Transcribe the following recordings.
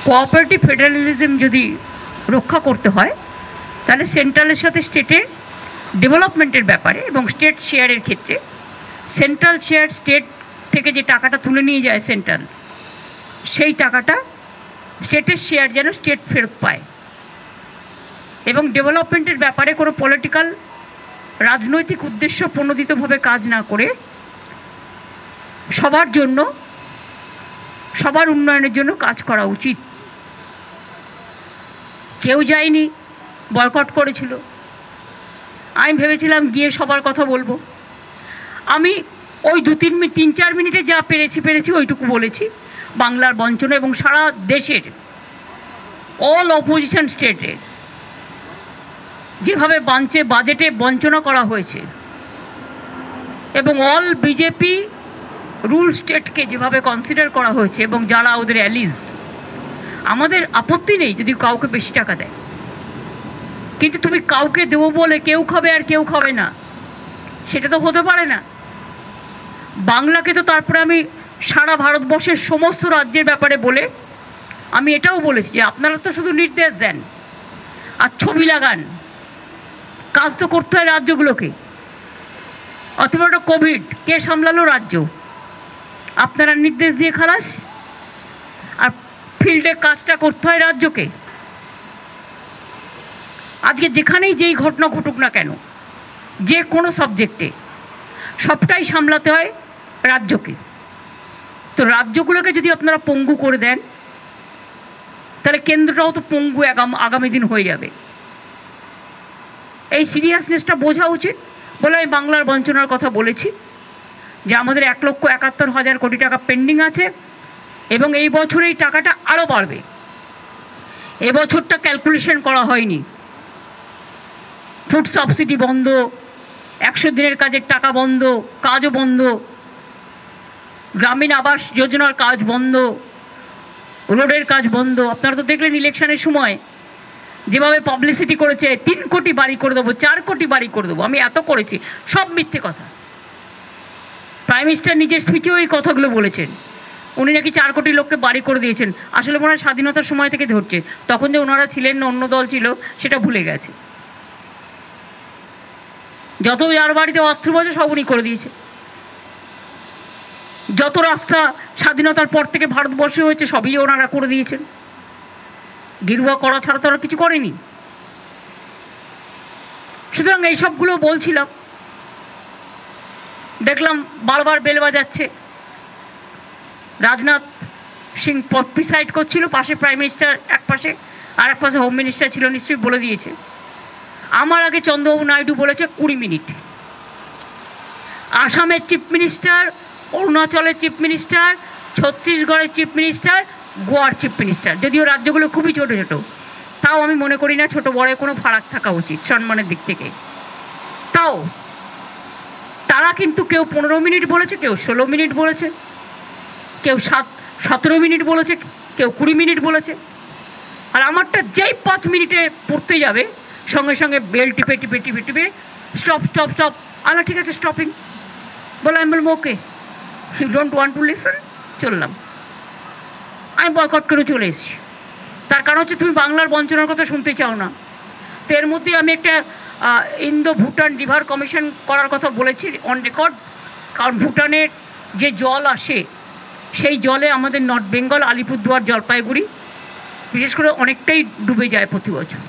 Cooperative federalism যদি রক্ষা করতে হয় তাহলে সেন্ট্রালের সাথে স্টেটের ডেভেলপমেন্টের ব্যাপারে এবং স্টেট শেয়ারের ক্ষেত্রে সেন্ট্রাল শেয়ার স্টেট থেকে যে টাকাটা তুলে নিয়ে যায় সেন্ট্রাল, সেই টাকাটা স্টেটের শেয়ার যেন স্টেট ফেরত পায়। এবং ডেভেলপমেন্টের ব্যাপারে কোনো পলিটিক্যাল রাজনৈতিক উদ্দেশ্য প্রণোদিতভাবে কাজ না করে সবার জন্য, সবার উন্নয়নের জন্য কাজ করা উচিত। কেউ যায়নি, বয়কট করেছিল। আমি ভেবেছিলাম গিয়ে সবার কথা বলবো। আমি ওই 3-4 মিনিটে যা পেরেছি ওইটুকু বলেছি। বাংলার বঞ্চনা এবং সারা দেশের অল অপোজিশন স্টেটের যেভাবে বাজেটে বঞ্চনা করা হয়েছে এবং অল বিজেপি রুল স্টেটকে যেভাবে কনসিডার করা হয়েছে এবং যারা ওদের অ্যালিজ, আমাদের আপত্তি নেই যদি কাউকে বেশি টাকা দেয়, কিন্তু তুমি কাউকে দেবো বলে কেউ খাবে আর কেউ খাবে না, সেটা তো হতে পারে না। বাংলাকে তো তারপরে আমি সারা ভারতবর্ষের সমস্ত রাজ্যের ব্যাপারে বলে আমি এটাও বলেছি যে আপনারা তো শুধু নির্দেশ দেন আর ছবি লাগান, কাজ তো করতে হয় রাজ্যগুলোকে। অথবা একটা কোভিড কে সামলালো? রাজ্য। আপনারা নির্দেশ দিয়ে খালাস, আর ফিল্ডে কাজটা করতে হয় রাজ্যকে। আজকে যেখানেই যেই ঘটনা ঘটুক না কেন, যে কোনো সাবজেক্টে সবটাই সামলাতে হয় রাজ্যকে। তো রাজ্যগুলোকে যদি আপনারা পঙ্গু করে দেন তাহলে কেন্দ্রটাও তো পঙ্গু আগামী দিন হয়ে যাবে। এই সিরিয়াসনেসটা বোঝা উচিত বলে আমি বাংলার বঞ্চনার কথা বলেছি, যে আমাদের 1,71,000 কোটি টাকা পেন্ডিং আছে এবং এই বছর এই টাকাটা আরও বাড়বে। এবছরটা ক্যালকুলেশন করা হয়নি। ফুড সাবসিডি বন্ধ, 100 দিনের কাজের টাকা বন্ধ, কাজও বন্ধ, গ্রামীণ আবাস যোজনার কাজ বন্ধ, রোডের কাজ বন্ধ। আপনারা তো দেখলেন ইলেকশনের সময় যেভাবে পাবলিসিটি করেছে, 3 কোটি বাড়ি করে দেবো, 4 কোটি বাড়ি করে দেবো, আমি এত করেছি, সব মিথ্যে কথা। প্রাইম মিনিস্টার নিজের স্পিচেও এই কথাগুলো বলেছেন। উনি নাকি 4 কোটি লোককে বাড়ি করে দিয়েছেন। আসলে মনে হয় স্বাধীনতার সময় থেকে ধরছে, তখন যে ওনারা ছিলেন না অন্য দল ছিল সেটা ভুলে গেছে। যত যার বাড়িতে অর্থ বসে সব উনি করে দিয়েছে। যত রাস্তা স্বাধীনতার পর থেকে ভারতবর্ষে হয়েছে সবই ওনারা করে দিয়েছেন। গেরুয়া করা ছাড়া তো ওরা কিছু করেনি। সুতরাং এইসবগুলো বলছিলাম, দেখলাম বারবার বেল বাজাচ্ছে। রাজনাথ সিং প্রিসাইড করছিল, পাশে প্রাইম মিনিস্টার এক পাশে, আর এক পাশে হোম মিনিস্টার ছিল, নিশ্চয়ই বলে দিয়েছে। আমার আগে চন্দ্রবাবু নাইডু বলেছে 20 মিনিট। আসামের চিফ মিনিস্টার, অরুণাচলের চিফ মিনিস্টার, ছত্তিশগড়ের চিফ মিনিস্টার, গোয়ার চিফ মিনিস্টার, যদিও রাজ্যগুলো খুবই ছোটো ছোটো, তাও আমি মনে করি না ছোটো বড় কোনো ফারাক থাকা উচিত সম্মানের দিক থেকে। তাও তারা কিন্তু কেউ 15 মিনিট বলেছে, কেউ 16 মিনিট বলেছে, কেউ 17 মিনিট বলেছে, কেউ 20 মিনিট বলেছে। আর আমারটা যেই 5 মিনিটে পড়তে যাবে সঙ্গে সঙ্গে বেল টিপে টিপে টিপে টিপে স্টপ স্টপ স্টপ। আলা ঠিক আছে, স্টপিং বলে আমি বলবো okay, you don't want to listen, চললাম। আমি বয়কট করে চলে এসেছি। তার কারণ হচ্ছে তুমি বাংলার বঞ্চনার কথা শুনতে চাও না। তো এর মধ্যে আমি একটা ইন্দো ভুটান রিভার কমিশন করার কথা বলেছি অন রেকর্ড। কারণ ভুটানের যে জল আসে সেই জলে আমাদের নর্থ বেঙ্গল, আলিপুরদুয়ার, জলপাইগুড়ি বিশেষ করে অনেকটাই ডুবে যায় প্রতি বছর,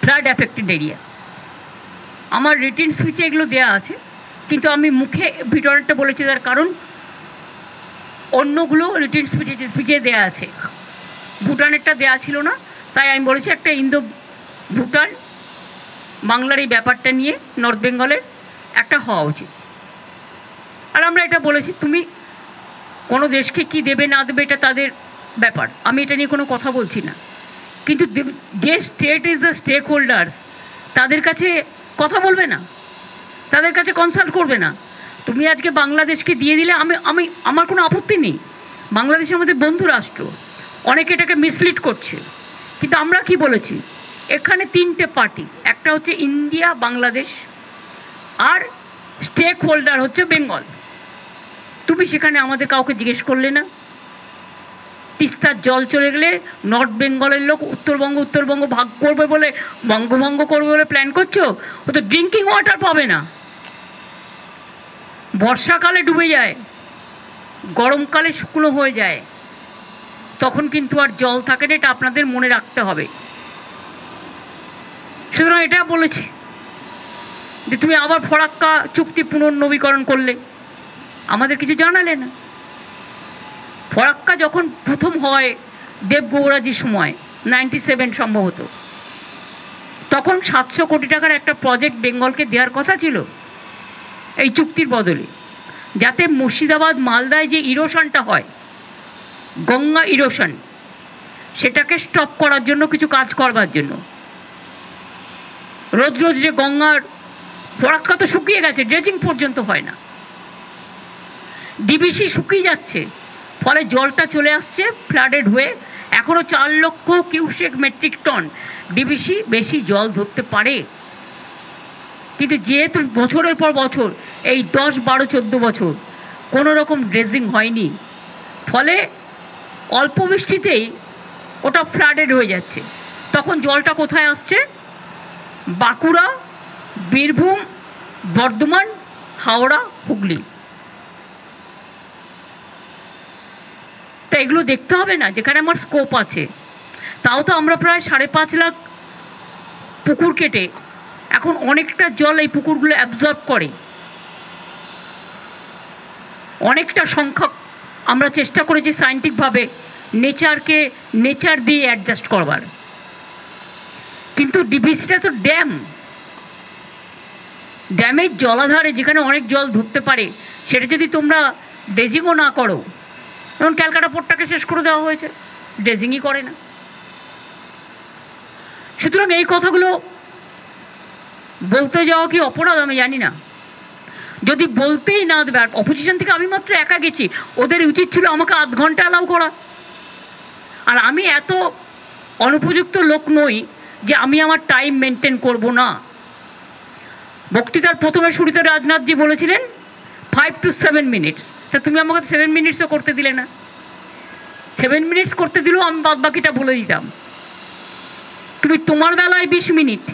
ফ্লাড অ্যাফেক্টেড এরিয়া। আমার রিটেন স্পিচে এগুলো দেওয়া আছে, কিন্তু আমি মুখে ভিডিওটা বলেছি তার কারণ অন্যগুলো রিটেন স্পিচে দেওয়া আছে, ভুটানেরটা দেওয়া ছিল না। তাই আমি বলেছি একটা ইন্দো ভুটান বাংলার এই ব্যাপারটা নিয়ে নর্থ বেঙ্গলের একটা হওয়া উচিত। আর আমরা এটা বলেছি তুমি কোনো দেশকে কি দেবে না দেবে এটা তাদের ব্যাপার, আমি এটা নিয়ে কোনো কথা বলছি না। কিন্তু যে state is the stakeholders তাদের কাছে কথা বলবে না, তাদের কাছে কনসাল্ট করবে না। তুমি আজকে বাংলাদেশকে দিয়ে দিলে আমার কোনো আপত্তি নেই। বাংলাদেশ আমাদের বন্ধু রাষ্ট্র, অনেকে এটাকে মিসলিড করছে। কিন্তু আমরা কি বলেছি, এখানে 3টে পার্টি, একটা হচ্ছে ইন্ডিয়া, বাংলাদেশ, আর স্টেক হোল্ডার হচ্ছে বেঙ্গল। তুমি সেখানে আমাদের কাউকে জিজ্ঞেস করলে না, তিস্তার জল চলে গেলে নর্থ বেঙ্গলের লোক উত্তরবঙ্গ ভাগ করবে বলে, বঙ্গভঙ্গ করবে বলে প্ল্যান করছো? ও তো ড্রিঙ্কিং ওয়াটার পাবে না। বর্ষাকালে ডুবে যায়, গরমকালে শুকনো হয়ে যায়, তখন কিন্তু আর জল থাকে না। এটা আপনাদের মনে রাখতে হবে। সুতরাং এটা বলেছি যে তুমি আবার ফরাক্কা চুক্তি পুনর্নবীকরণ করলে, আমাদের কিছু জানালে না। ফরাক্কা যখন প্রথম হয় দেবগৌড়াজির সময় 97 সম্ভবত, তখন 700 কোটি টাকার একটা প্রজেক্ট বেঙ্গলকে দেওয়ার কথা ছিল এই চুক্তির বদলে, যাতে মুর্শিদাবাদ মালদায় যে ইরোশনটা হয়, গঙ্গা ইরোশন, সেটাকে স্টপ করার জন্য কিছু কাজ করবার জন্য। রোজ রোজ যে গঙ্গার, ফরাক্কা তো শুকিয়ে গেছে, ড্রেজিং পর্যন্ত হয় না, ডিবিসি শুকিয়ে যাচ্ছে, ফলে জলটা চলে আসছে ফ্লাডেড হয়ে। এখনও 4 লক্ষ কিউসেক মেট্রিক টন ডিবিসি বেশি জল ধরতে পারে, কিন্তু যেহেতু বছরের পর বছর এই 10, 12, 14 বছর কোনো রকম ড্রেজিং হয়নি, ফলে অল্প বৃষ্টিতেই ওটা ফ্লাডেড হয়ে যাচ্ছে। তখন জলটা কোথায় আসছে? বাঁকুড়া, বীরভূম, বর্ধমান, হাওড়া, হুগলি। তা এগুলো দেখতে হবে না? যেখানে আমার স্কোপ আছে। তাও তো আমরা প্রায় 5.5 লাখ পুকুর কেটে এখন অনেকটা জল এই পুকুরগুলো অ্যাবজর্ব করে, অনেকটা সংখ্যক আমরা চেষ্টা করেছি সায়েন্টিফিকভাবে নেচার দিয়ে অ্যাডজাস্ট করবার। কিন্তু ডিবিসিটা তো ড্যামের জলাধারে, যেখানে অনেক জল ধরতে পারে, সেটা যদি তোমরা ড্রেজিংও না করো, যেমন ক্যালকাটা পোর্টটাকে শেষ করে দেওয়া হয়েছে, ড্রেজিংই করে না। সুতরাং এই কথাগুলো বলতে যাওয়া কি অপরাধ আমি জানি না। যদি বলতেই না দেবে, আর অপোজিশন থেকে আমি মাত্র একা গেছি, ওদের উচিত ছিল আমাকে আধ ঘন্টা অ্যালাউ করা। আর আমি এত অনুপযুক্ত লোক নই যে আমি আমার টাইম মেনটেন করব না। বক্তৃতার প্রথমে শুরুতে রাজনাথজি বলেছিলেন 5 to 7 মিনিটস, তা তুমি আমাকে 7 মিনিটসও করতে দিলে না। 7 মিনিটস করতে দিলেও আমি বাদ বাকিটা বলে দিতাম, কিন্তু তোমার বেলায় 20 মিনিট,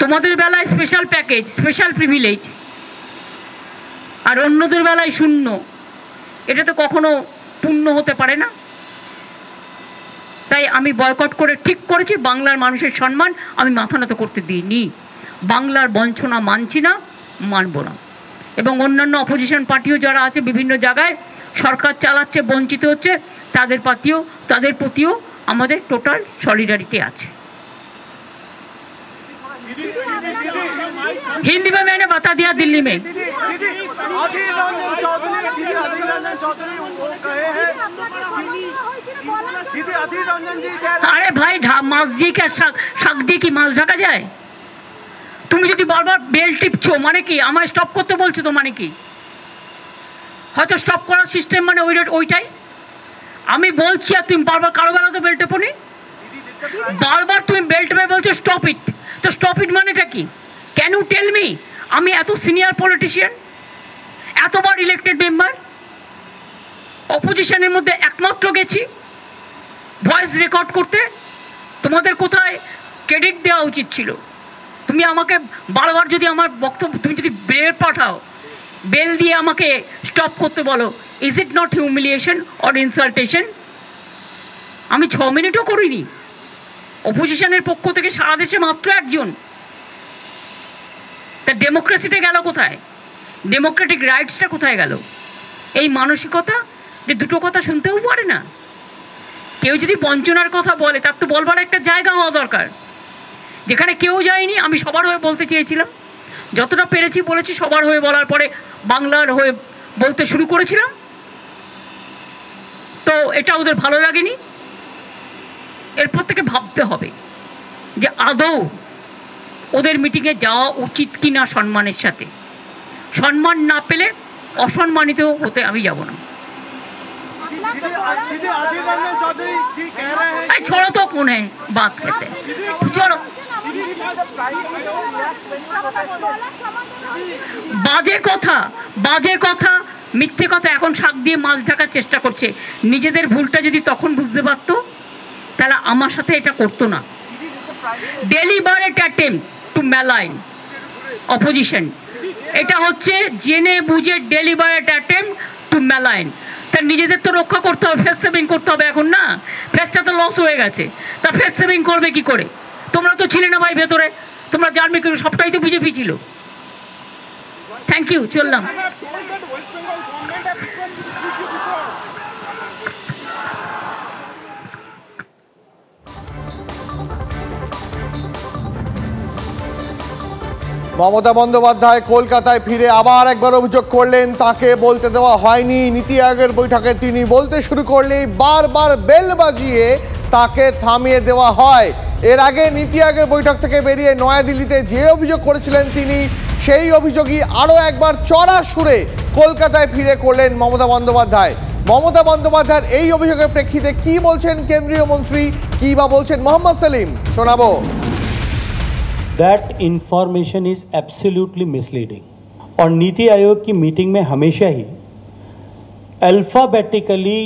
তোমাদের বেলায় স্পেশাল প্যাকেজ, স্পেশাল প্রিভিলেজ, আর অন্যদের বেলায় 0। এটা তো কখনো পূর্ণ হতে পারে না। তাই আমি বয়কট করে ঠিক করেছি, বাংলার মানুষের সম্মান আমি মাথা নত করতে দিইনি। বাংলার বঞ্চনা মানছি না, মানব না। এবং অন্যান্য অপোজিশন পার্টিও যারা আছে বিভিন্ন জায়গায় সরকার চালাচ্ছে, বঞ্চিত হচ্ছে, তাদের প্রতিও আমাদের টোটাল সলিডারিটি আছে। हिंदी में मैंने बता दिया दिल्ली में। अरे भाई माছ দিয়ে কি শাক দিয়ে কি মাছ ঢাকা যায়? তুমি যদি বারবার বেল টিপছো মানে কি? আমায় স্টপ করতে বলছো তো মানে কি? হয়তো স্টপ করার সিস্টেম মানে ওইটাই। আমি বলছি আর তুমি বারবার কারো বেলা তো বেল টেপোনি, বারবার তুমি বেল টেপে বলছো স্টপ ইট। তো স্টপ ইট মানেটা কি? Can you tell me? আমি এত সিনিয়র পলিটিশিয়ান, এতবার ইলেক্টেড মেম্বার, অপোজিশনের মধ্যে একমাত্র গেছি ভয়েস রেকর্ড করতে, তোমাদের কোথায় ক্রেডিট দেওয়া উচিত ছিল? তুমি আমাকে বারবার যদি আমার বক্তব্য, তুমি যদি বেল পাঠাও, বেল দিয়ে আমাকে স্টপ করতে বলো, is it not humiliation or ইনসাল্টেশন? আমি 6 মিনিটও করিনি। অপোজিশনের পক্ষ থেকে সারা দেশে মাত্র একজন। তা ডেমোক্রেসিটা গেল কোথায়? ডেমোক্রেটিক রাইটসটা কোথায় গেল? এই মানসিকতা যে দুটো কথা শুনতেও পারে না। কেউ যদি বঞ্চনার কথা বলে, তার তো বলবার একটা জায়গা হওয়া দরকার, যেখানে কেউ যায়নি। আমি সবার হয়ে বলতে চেয়েছিলাম, যতটা পেরেছি বলেছি। সবার হয়ে বলার পরে বাংলার হয়ে বলতে শুরু করেছিলাম, তো এটা ওদের ভালো লাগেনি। এরপর থেকে ভাবতে হবে যে আদৌ ওদের মিটিংয়ে যাওয়া উচিত কি না সম্মানের সাথে। সম্মান না পেলে অসম্মানিত হতে আমি যাব না। छोड़ो तो कौन है बात कहते हैं, छोड़ो। বাজে কথা মিথ্যে কথা এখন শাক দিয়ে মাছ ঢাকার চেষ্টা করছে। নিজেদের ভুলটা যদি তখন বুঝতে পারতো তাহলে আমার সাথে এটা করতো না। Deliberate attempt two malign opposition, এটা হচ্ছে জেনে বুঝে ডেলিবারেট অ্যাটেম্প্ট টু ম্যালাইন। তার নিজেদের তো রক্ষা করতে হবে, ফেস সেভিং করতে হবে এখন না, ফেসটা তো লস হয়ে গেছে, তা ফেস সেভিং করবে কি করে? তোমরা তো ছিলে না ভাই ভেতরে, তোমরা জানবে কি? সবটাই তো বিজেপি ছিল। থ্যাংক ইউ, চললাম। মমতা বন্দ্যোপাধ্যায় কলকাতায় ফিরে আবার একবার অভিযোগ করলেন তাকে বলতে দেওয়া হয়নি। নীতি আয়োগের বৈঠকে তিনি বলতে শুরু করলেই বারবার বেল বাজিয়ে তাকে থামিয়ে দেওয়া হয়। এর আগে নীতি আয়োগের বৈঠক থেকে বেরিয়ে নয়াদিল্লিতে যে অভিযোগ করেছিলেন তিনি, সেই অভিযোগই আরও একবার চড়া সুরে কলকাতায় ফিরে করলেন মমতা বন্দ্যোপাধ্যায়। মমতা বন্দ্যোপাধ্যায়ের এই অভিযোগের প্রেক্ষিতে কি বলছেন কেন্দ্রীয় মন্ত্রী, কি বা বলছেন মোহাম্মদ সেলিম, শোনাবো। That information is absolutely misleading. और नीति आयोग की मीटिंग में हमेशा ही अल्फ़ाबेटिकली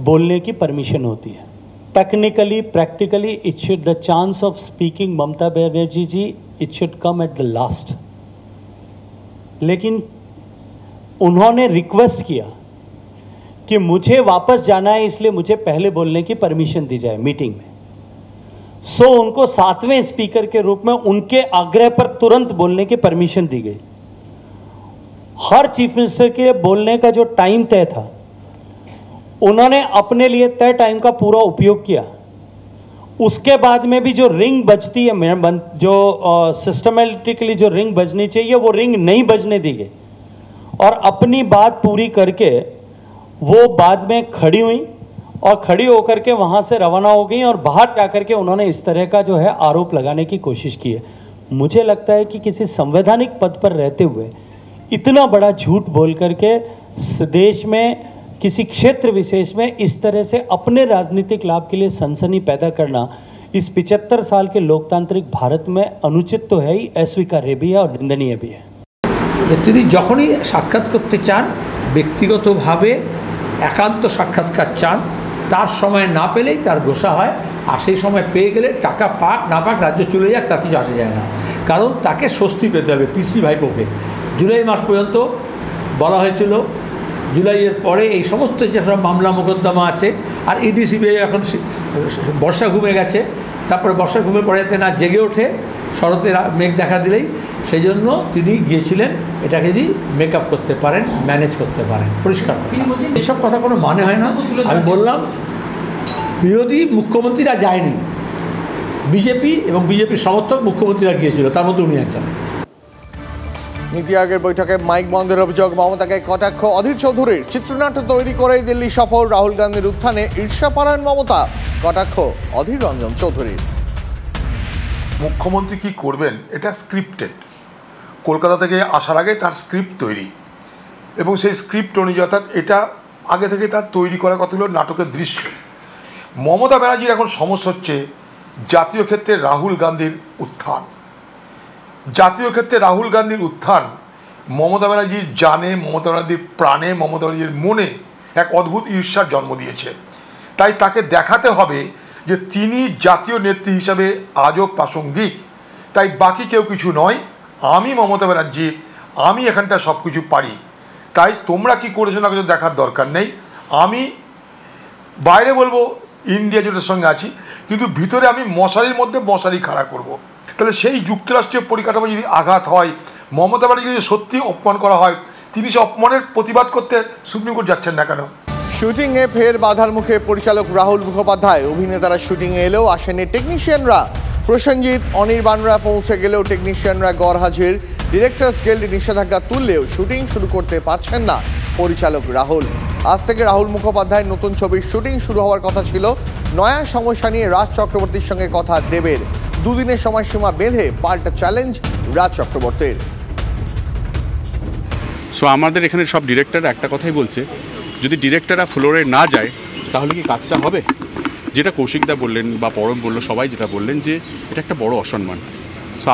बोलने की परमिशन होती है। Technically practically it should the chance of speaking Mamata Banerjee ji it should come at the last. लेकिन उन्होंने रिक्वेस्ट किया कि मुझे वापस जाना है, इसलिए मुझे पहले बोलने की परमिशन दी जाए मीटिंग में। सो उनको 7वें स्पीकर के रूप में उनके आग्रह पर तुरंत बोलने की परमिशन दी गई। हर चीफ मिनिस्टर के बोलने का जो टाइम तय था, उन्होंने अपने लिए तय टाइम का पूरा उपयोग किया। उसके बाद में भी जो रिंग बजती है, जो सिस्टमेटिकली जो रिंग बजनी चाहिए वो रिंग नहीं बजने दी गई, और अपनी बात पूरी करके वो बाद में खड़ी हुई और खड़ी होकर के वहाँ से रवाना हो गई, और बाहर जाकर के उन्होंने इस तरह का जो है आरोप लगाने की कोशिश की है। मुझे लगता है कि किसी संवैधानिक पद पर रहते हुए इतना बड़ा झूठ बोल करके देश में किसी क्षेत्र विशेष में इस तरह से अपने राजनीतिक लाभ के लिए सनसनी पैदा करना इस 75 साल के लोकतांत्रिक भारत में अनुचित तो है ही, अस्वीकार्य भी है और निंदनीय भी है। তিনি যখনই সাক্ষাৎ করতে চান, ব্যক্তিগতভাবে একান্ত সাক্ষাৎকার চান, তার সময় না পেলেই তার গোসা হয়, আর সেই সময় পেয়ে গেলে টাকা পাক না পাক রাজ্য চলে যাক তার কিছু আসে যায় না, কারণ তাকে স্বস্তি পেতে হবে। পিসি ভাইপোকে জুলাই মাস পর্যন্ত বলা হয়েছিল, জুলাইয়ের পরে এই সমস্ত যেসব মামলা মোকদ্দমা আছে, আর ইডি সিবিআই এখন বর্ষা ঘুমে গেছে, তারপরে বর্ষা ঘুমে পড়ে যাতে না জেগে ওঠে শরতে মেঘ দেখা দিলেই, সেই জন্য তিনি গিয়েছিলেন এটাকে যদি মেকআপ করতে পারেন, ম্যানেজ করতে পারেন, পরিষ্কার এসব কথা কোনো মানে হয় না। আমি বললাম বিরোধী মুখ্যমন্ত্রীরা যায়নি, বিজেপি এবং বিজেপির সমর্থক মুখ্যমন্ত্রীরা গিয়েছিল, তার মধ্যে উনি একজন। নীতি আয়োগের বৈঠকে মাইক বন্ধের অভিযোগ, মমতাকে কটাক্ষ অধীর চৌধুরীর। চিত্রনাট্য তৈরি করে দিল্লি সফর, রাহুল গান্ধীর উত্থানে ঈর্ষাপরায়ণ মমতা, কটাক্ষ অধীর রঞ্জন চৌধুরীর। মুখ্যমন্ত্রী কি করবেন এটা স্ক্রিপ্টেড, কলকাতা থেকে আসার আগে তার স্ক্রিপ্ট তৈরি, এবং সেই স্ক্রিপ্ট অনুযায়ী অর্থাৎ এটা আগে থেকে তার তৈরি করা কতগুলো নাটকের দৃশ্য। মমতা ব্যানার্জির এখন সমস্যা হচ্ছে জাতীয় ক্ষেত্রে রাহুল গান্ধীর উত্থান। জাতীয় ক্ষেত্রে রাহুল গান্ধীর উত্থান মমতা ব্যানার্জির জানে, মমতা ব্যানার্জির প্রাণে, মমতা ব্যানার্জির মনে এক অদ্ভুত ঈর্ষার জন্ম দিয়েছে। তাই তাকে দেখাতে হবে যে তিনি জাতীয় নেত্রী হিসাবে আজও প্রাসঙ্গিক, তাই বাকি কেউ কিছু নয়, আমি মমতা ব্যানার্জি, আমি এখানটা সব কিছু পারি, তাই তোমরা কি করেছো না কিছু দেখার দরকার নেই। আমি বাইরে বলবো ইন্ডিয়া জোটের সঙ্গে আছি, কিন্তু ভিতরে আমি মশারির মধ্যে মশারি খাড়া করব। তাহলে সেই যুক্তরাষ্ট্রীয় পরিকাঠামো যদি আঘাত হয়, মমতা ব্যানার্জি যদি সত্যি অপমান করা হয়, তিনি সে অপমানের প্রতিবাদ করতে সুপ্রিম কোর্ট যাচ্ছেন না কেন? শুটিংয়ে ফের বাধার মুখে পরিচালক রাহুল মুখোপাধ্যায়। অভিনেতারা শুটিংয়ে এলেও আসেনি টেকনিশিয়ানরা। প্রসেনজিৎ, অনির্বাণরা পৌঁছে গেলেও টেকনিশিয়ানরা গড় হাজির। ডিরেক্টর্স গিল্ড নিষেধাজ্ঞা তুললেও শুটিং শুরু করতে পারছেন না পরিচালক রাহুল। আজ থেকে রাহুল মুখোপাধ্যায়ের নতুন ছবির শুটিং শুরু হওয়ার কথা ছিল। নয়া সমস্যা নিয়ে রাজ চক্রবর্তীর সঙ্গে কথা দেবের। দুদিনের সময়সীমা বেঁধে পাল্টা চ্যালেঞ্জ রাজ চক্রবর্তীর। সো আমাদের এখানে সব ডিরেক্টর একটা কথাই বলছে, যদি ডিরেক্টররা ফ্লোরে না যায় তাহলে কি কাজটা হবে? যেটা কৌশিকদা বললেন বা পরম বলল, সবাই যেটা বললেন যে এটা একটা বড় অসম্মান। সো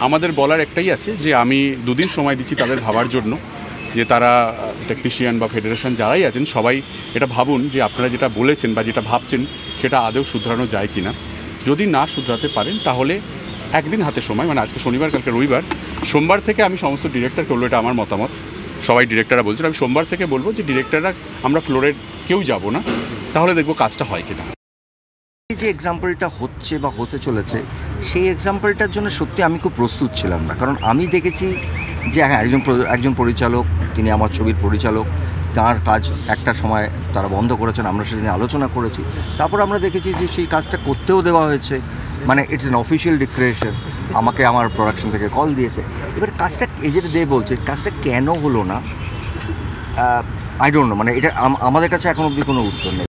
আমাদের বলার একটাই আছে যে আমি দুদিন সময় দিচ্ছি তাদের ভাবার জন্য যে তারা টেকনিশিয়ান বা ফেডারেশন যারাই আছেন সবাই এটা ভাবুন যে আপনারা যেটা বলেছেন বা যেটা ভাবছেন সেটা আদৌ শুধরানো যায় কি না। যদি না শুধরাতে পারেন তাহলে একদিন হাতে সময়, মানে আজকে শনিবার কালকে রবিবার, সোমবার থেকে আমি সমস্ত ডিরেক্টরকে বলবো, এটা আমার মতামত, সবাই ডিরেক্টররা বলছেন, আমি সোমবার থেকে বলবো যে ডিরেক্টররা আমরা ফ্লোরে কেউ যাব না, তাহলে দেখবো কাজটা হয় কিনা। এই যে এক্সাম্পলটা হচ্ছে বা হতে চলেছে সেই এক্সাম্পলটার জন্য সত্যি আমি খুব প্রস্তুত ছিলাম না, কারণ আমি দেখেছি যে হ্যাঁ একজন পরিচালক, তিনি আমার ছবির পরিচালক, তার কাজ একটা সময় তারা বন্ধ করেছেন, আমরা সেদিন আলোচনা করেছি, তারপর আমরা দেখেছি যে সেই কাজটা করতেও দেওয়া হয়েছে, মানে ইটস অ্যান অফিসিয়াল ডিক্লারেশন, আমাকে আমার প্রোডাকশন থেকে কল দিয়েছে। এবার কাজটা এই যেটা দে বলছে কাজটা কেন হলো না আই ডোন্ট নো, মানে এটা আমাদের কাছে এখন অবধি কোনো উত্তর নেই।